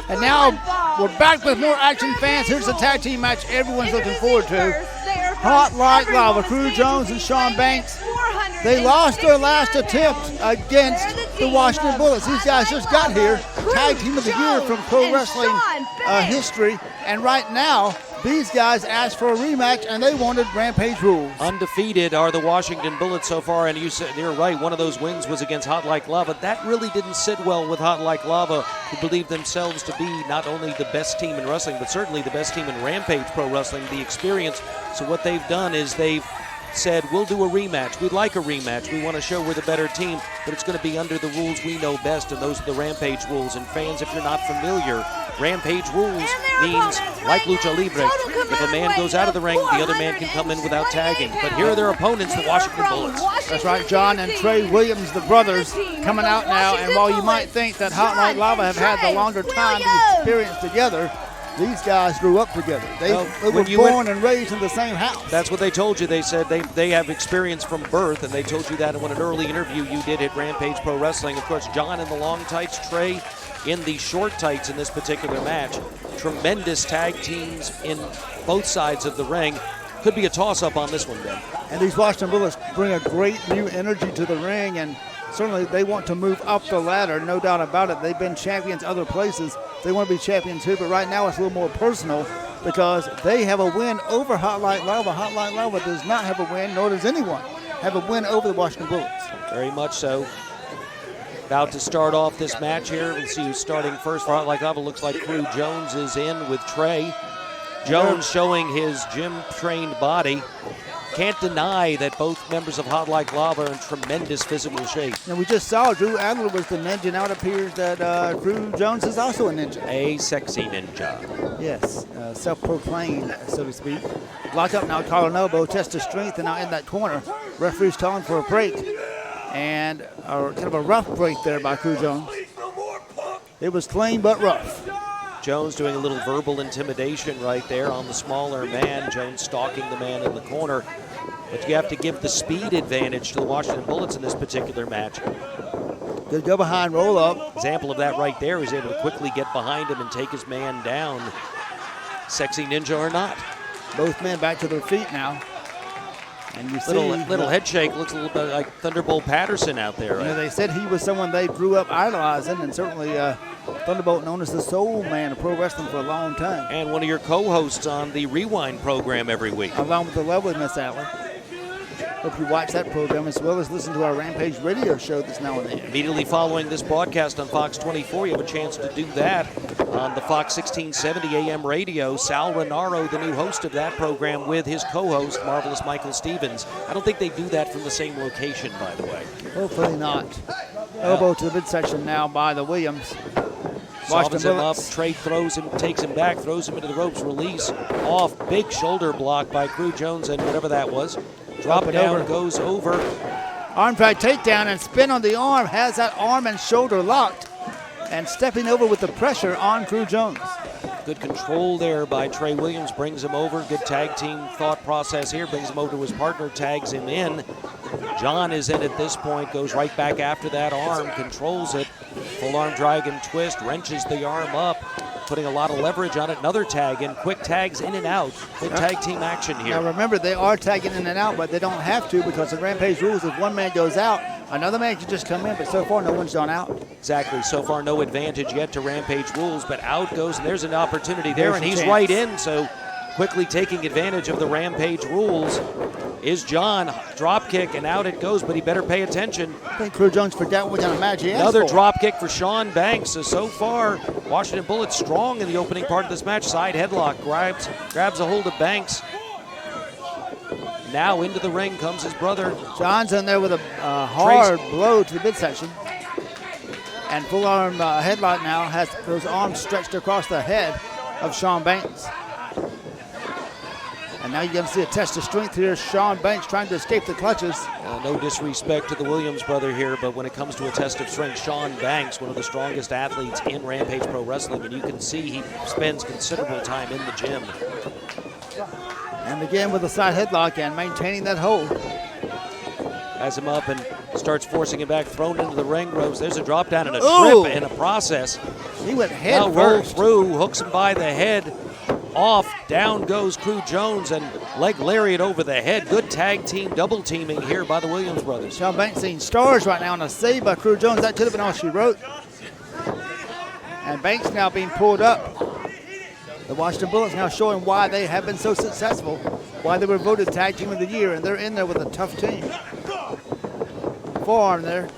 And now we're back with more action, fans. Here's the tag team match everyone's looking forward to. Hot Like Lava, Trey Jon and Shawn Banks. They lost their last attempt against the Washington Bullets. These guys just got here, tag team of the year from pro wrestling history. And right now, these guys asked for a rematch, and they wanted Rampage rules. Undefeated are the Washington Bullets so far, and you're right, one of those wins was against Hot Like Lava. That really didn't sit well with Hot Like Lava, who believe themselves to be not only the best team in wrestling, but certainly the best team in Rampage Pro Wrestling, the experience. So what they've done is they've said, we'll do a rematch. We'd like a rematch. We want to show we're the better team, but it's going to be under the rules we know best, and those are the Rampage rules. And fans, if you're not familiar, Rampage rules means, like Lucha Libre, if a man goes out of the ring, the other man can come in without tagging. But here are their opponents, the Washington Bullets. That's right, John and Trey Williams, the brothers, coming out now. And while you might think that Hot Like Lava have had the longer time to experience together, these guys grew up together. They were born and raised in the same house. That's what they told you. They said they have experience from birth, and they told you that in an early interview you did at Rampage Pro Wrestling. Of course, John in the long tights, Trey in the short tights in this particular match. Tremendous tag teams in both sides of the ring. Could be a toss-up on this one, Ben. And these Washington Bullets bring a great new energy to the ring, and certainly they want to move up the ladder, no doubt about it. They've been champions other places. They want to be champions here, but right now it's a little more personal because they have a win over Hot Like Lava. Hot Like Lava does not have a win, nor does anyone have a win over the Washington Bullets. Very much so. About to start off this match here. Let's see who's starting first for Hot Like Lava. Looks like Trey Jon is in with Trey. Jones showing his gym-trained body. Can't deny that both members of Hot Like Lava are in tremendous physical shape. Now we just saw Drew Adler was the ninja. Now it appears that Trey Jon is also a ninja. A sexy ninja. Yes, self-proclaimed, so to speak. Lock up now, collar and elbow, test of strength, and now in that corner. Referee's calling for a break. And kind of a rough break there by Trey Jon. It was clean but rough. Jones doing a little verbal intimidation right there on the smaller man. Jones stalking the man in the corner. But you have to give the speed advantage to the Washington Bullets in this particular match. Good go behind roll up. Example of that right there. He's able to quickly get behind him and take his man down. Sexy ninja or not. Both men back to their feet now. And you little head shake, looks a little bit like Thunderbolt Patterson out there. Right? You know, they said he was someone they grew up idolizing, and certainly Thunderbolt known as the Soul Man of pro wrestling for a long time. And one of your co-hosts on the Rewind program every week. Along with the lovely Miss Allie. Hope you watch that program as well as listen to our Rampage radio show that's now on the air. Immediately following this broadcast on Fox 24, you have a chance to do that on the Fox 1670 AM radio. Sal Renaro, the new host of that program, with his co-host, Marvelous Michael Stevens. I don't think they do that from the same location, by the way. Hopefully not. Elbow to the midsection now by the Williams. Softens him up. Trey throws him, takes him back, throws him into the ropes, release off. Big shoulder block by Trey Jon and whatever that was. Drop down, goes over. Arm drag takedown and spin on the arm. Has that arm and shoulder locked. And stepping over with the pressure on Trey Jon. Good control there by Trey Williams. Brings him over. Good tag team thought process here. Brings him over to his partner. Tags him in. John is in at this point. Goes right back after that arm. Controls it. Full arm drag and twist. Wrenches the arm up. Putting a lot of leverage on it. Another tag in. Quick tags in and out. Good tag team action here. Now remember, they are tagging in and out, but they don't have to because the Rampage rules, if one man goes out, another man can just come in, but so far no one's gone out. Exactly. So far no advantage yet to Rampage rules, but out goes, and there's an opportunity there, and he's right in, so quickly taking advantage of the Rampage rules is John. Drop kick, and out it goes, but he better pay attention. I think Trey Jon forgot what kind of match he has. Another drop kick for Shawn Banks. So far, Washington Bullets strong in the opening part of this match. Side headlock, grabs a hold of Banks. Now into the ring comes his brother. John's in there with a hard blow to the midsection. And full arm headlock now has those arms stretched across the head of Shawn Banks. And now you're going to see a test of strength here. Shawn Banks trying to escape the clutches. No disrespect to the Williams brother here, but when it comes to a test of strength, Shawn Banks, one of the strongest athletes in Rampage Pro Wrestling, and you can see he spends considerable time in the gym. And again with a side headlock and maintaining that hold. Has him up and starts forcing him back, thrown into the ring ropes. There's a drop down and a trip in a process. He went head now first. Roll through, hooks him by the head. Off, down goes Crew Jones, and leg lariat over the head. Good tag team double teaming here by the Williams brothers. Shawn Banks seeing stars right now on a save by Crew Jones. That could have been all she wrote. And Banks now being pulled up. The Washington Bullets now showing why they have been so successful, why they were voted Tag Team of the Year, and they're in there with a tough team. Forearm there.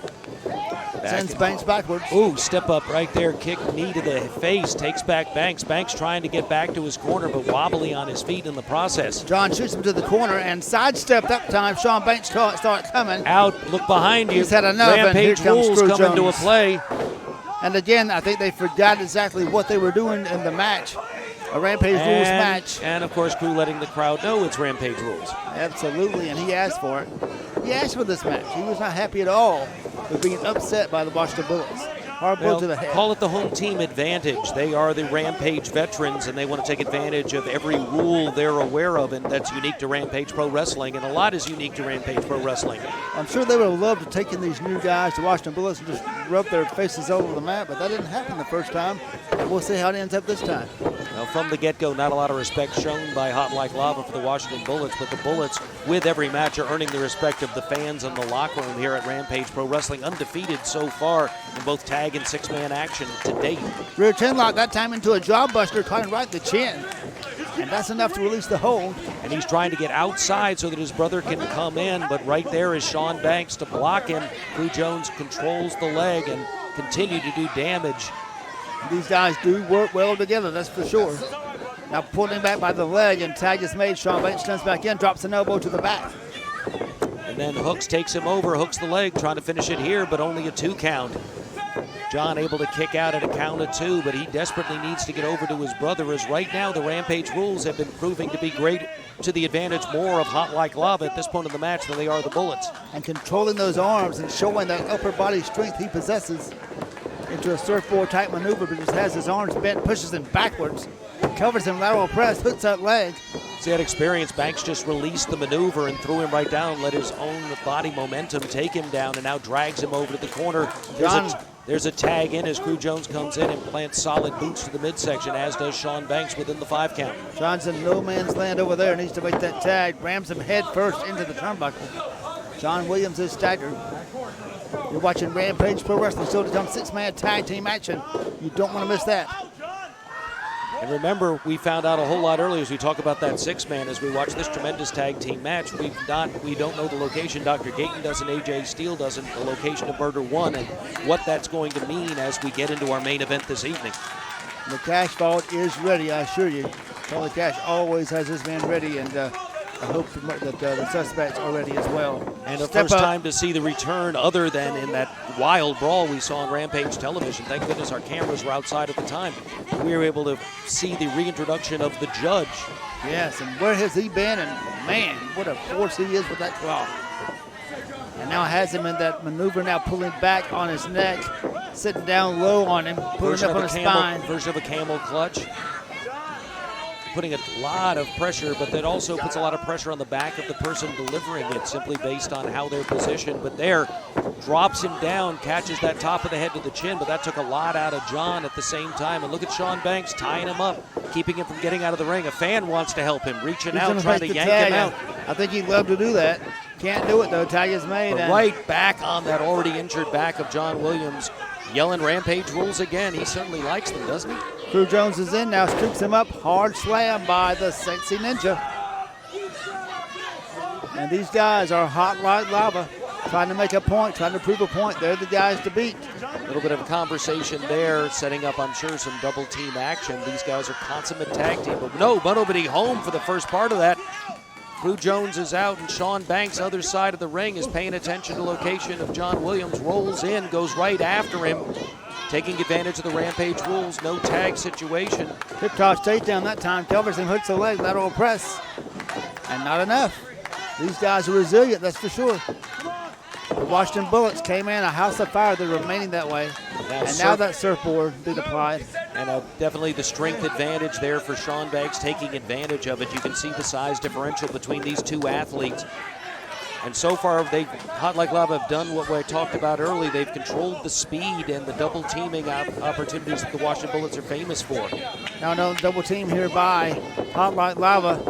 Sends Banks backwards. Ooh, step up right there, kick, knee to the face, takes back Banks. Banks trying to get back to his corner, but wobbly on his feet in the process. John shoots him to the corner and sidestepped that time. Shawn Banks saw it coming. Out, look behind you. He's had enough, Rampage and here comes rules Crew come Jones. into a play. And again, I think they forgot exactly what they were doing in the match. A Rampage rules match. And of course, Crew letting the crowd know it's Rampage rules. Absolutely, and he asked for it. He asked for this match. He was not happy at all with being upset by the Washington Bullets. Hard blow to the head. Call it the home team advantage. They are the Rampage veterans, and they want to take advantage of every rule they're aware of, and that's unique to Rampage Pro Wrestling, and a lot is unique to Rampage Pro Wrestling. I'm sure they would have loved to take in these new guys, the Washington Bullets, and just rub their faces all over the mat, but that didn't happen the first time. And we'll see how it ends up this time. Well, from the get-go, not a lot of respect shown by Hot Like Lava for the Washington Bullets, but the Bullets, with every match, are earning the respect of the fans in the locker room here at Rampage Pro Wrestling, undefeated so far in both tag and six-man action to date. Rear chin lock, that time into a jaw buster, trying right the chin. And that's enough to release the hold. And he's trying to get outside so that his brother can come in, but right there is Shawn Banks to block him. Crew Jones controls the leg and continue to do damage. These guys do work well together, that's for sure. Now pulling him back by the leg, and tag is made. Shawn Banks turns back in, drops an elbow to the back. And then Hooks takes him over, hooks the leg, trying to finish it here, but only a 2 count. John able to kick out at a count of 2, but he desperately needs to get over to his brother, as right now the Rampage rules have been proving to be great to the advantage more of Hot Like Lava at this point in the match than they are the Bullets. And controlling those arms and showing that upper body strength he possesses into a surfboard type maneuver, but just has his arms bent, pushes him backwards, covers him lateral press, hooks that leg. See that experience, Banks just released the maneuver and threw him right down, let his own body momentum take him down, and now drags him over to the corner. There's a tag in as Crew Jones comes in and plants solid boots to the midsection, as does Shawn Banks within the 5 count. John's in no man's land over there, needs to make that tag, rams him head first into the turnbuckle. John Williams is staggered. You're watching Rampage Pro Wrestling, still to come 6-man tag team action. You don't want to miss that. And remember, we found out a whole lot earlier as we talk about that 6-man as we watch this tremendous tag team match. We don't know the location. Dr. Gayton doesn't, AJ Steele doesn't, the location of Murder 1 and what that's going to mean as we get into our main event this evening. The Cash vault is ready, I assure you. Charlie Cash always has his man ready, and I hope that the suspects are ready as well. And the first time to see the return other than in that wild brawl we saw on Rampage Television. Thank goodness our cameras were outside at the time. We were able to see the reintroduction of the Judge. Yes, and where has he been? And man, what a force he is with that claw. And now has him in that maneuver, now pulling back on his neck, sitting down low on him, pulling up on his spine. Version of a camel clutch. Putting a lot of pressure, but that also puts a lot of pressure on the back of the person delivering it, simply based on how they're positioned. But there, drops him down, catches that top of the head to the chin, but that took a lot out of John at the same time. And look at Shawn Banks tying him up, keeping him from getting out of the ring. A fan wants to help him, reaching out, trying to yank him out. I think he'd love to do that. Can't do it though, tag is made. But right back on that already injured back of John Williams, yelling Rampage rules again. He certainly likes them, doesn't he? Crew Jones is in now, scoops him up, hard slam by the Sexy Ninja. And these guys are hot like lava, trying to make a point, trying to prove a point. They're the guys to beat. A little bit of a conversation there, setting up, I'm sure, some double team action. These guys are consummate tag team, but nobody home for the first part of that. Crew Jones is out, and Shawn Banks, other side of the ring, is paying attention to the location of John Williams, rolls in, goes right after him, taking advantage of the Rampage rules, no tag situation. Hip toss takedown that time, covers him, hooks the leg, lateral press, and not enough. These guys are resilient, that's for sure. The Washington Bullets came in a house of fire, they're remaining that way. Now that surfboard being applied. And definitely the strength advantage there for Shawn Banks, taking advantage of it. You can see the size differential between these two athletes. And so far, Hot Like Lava have done what we talked about early. They've controlled the speed and the double teaming opportunities that the Washington Bullets are famous for. Now no double team here by Hot Like Lava.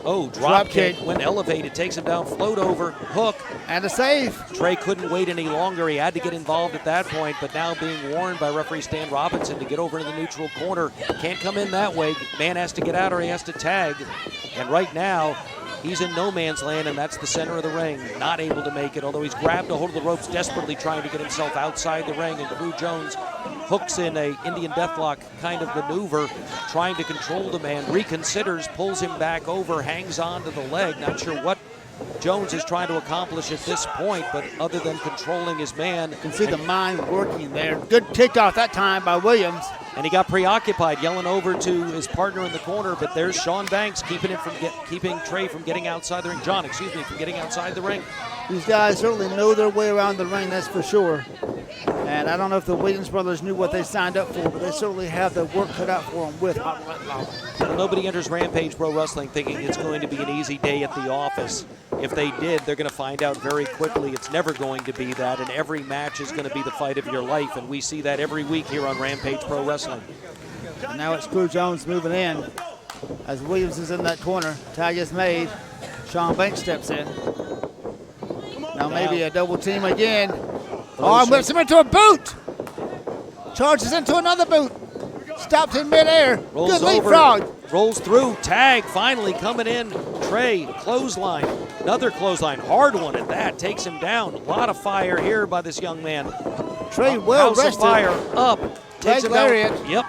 Oh, drop kick. When elevated, takes him down, float over, hook. And a save. Trey couldn't wait any longer. He had to get involved at that point, but now being warned by referee Stan Robinson to get over to the neutral corner. Can't come in that way. Man has to get out or he has to tag. And right now, he's in no man's land, and that's the center of the ring. Not able to make it, although he's grabbed a hold of the ropes, desperately trying to get himself outside the ring. And Trey Jones hooks in a Indian deathlock kind of maneuver, trying to control the man, reconsiders, pulls him back over, hangs on to the leg. Not sure what Jones is trying to accomplish at this point, but other than controlling his man. You can see the mind working there. Good kickoff that time by Williams. And he got preoccupied, yelling over to his partner in the corner, but there's Shawn Banks keeping Trey from getting outside the ring. John, from getting outside the ring. These guys certainly know their way around the ring, that's for sure. And I don't know if the Williams brothers knew what they signed up for, but they certainly have their work cut out for them with Hot Like Lava. Well, nobody enters Rampage Pro Wrestling thinking it's going to be an easy day at the office. If they did, they're going to find out very quickly it's never going to be that, and every match is going to be the fight of your life, and we see that every week here on Rampage Pro Wrestling. And now it's Trey Jones moving in as Williams is in that corner. Tag is made. Shawn Banks steps in. Now maybe a double team again. Arm whips him into a boot. Charges into another boot. Stops in midair. Rolls Good leapfrog. Rolls through. Tag finally coming in. Trey, clothesline. Another clothesline. Hard one at that. Takes him down. A lot of fire here by this young man. Trey well House rested. Of fire up. Takes him lariat. down. Yep.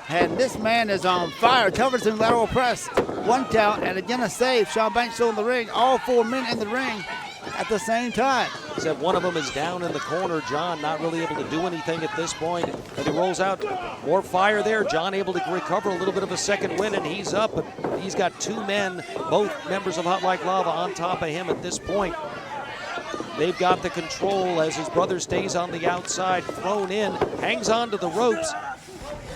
And this man is on fire. Covers in lateral press. 1 count and again a save. Shawn Banks still in the ring. All 4 men in the ring at the same time. Except one of them is down in the corner. John not really able to do anything at this point. But he rolls out. More fire there. John able to recover a little bit of a second win, and he's up. But he's got 2 men, both members of Hot Like Lava, on top of him at this point. They've got the control as his brother stays on the outside, thrown in, hangs on to the ropes.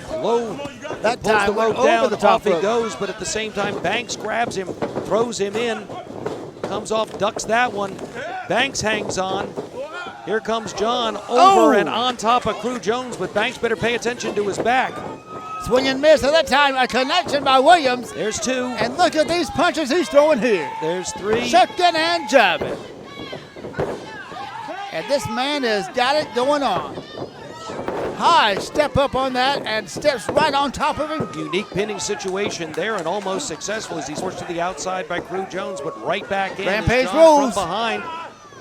Low, that pulls time the rope over down, the top off he rope. goes, but at the same time, Banks grabs him, throws him in, comes off, ducks that one. Banks hangs on. Here comes John over and on top of Trey Jones, but Banks better pay attention to his back. Swing and miss at that time. A connection by Williams. There's 2. And look at these punches he's throwing here. There's 3. Shucking and jabbing. And this man has got it going on. High step up on that and steps right on top of him. Unique pinning situation there and almost successful as he's forced to the outside by Trey Jones, but right back in. Rampage John rules. from behind.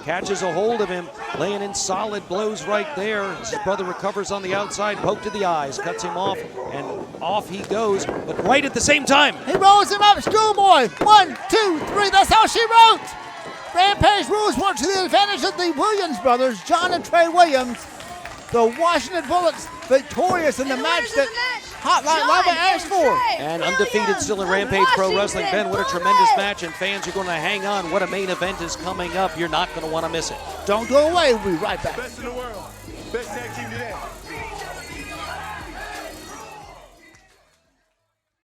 Catches a hold of him, laying in solid blows right there. As his brother recovers on the outside, poke to the eyes, cuts him off, and off he goes, but right at the same time. He rolls him up, schoolboy. 1, 2, 3, that's how she wrote. Rampage rules work to the advantage of the Williams brothers, John and Trey Williams. The Washington Bullets victorious in the match that Hot Like Lava asked for. And undefeated still in Rampage Pro Wrestling. Ben, what a tremendous match, and fans are going to hang on. What a main event is coming up. You're not going to want to miss it. Don't go away. We'll be right back. Best in the world. Best tag team today.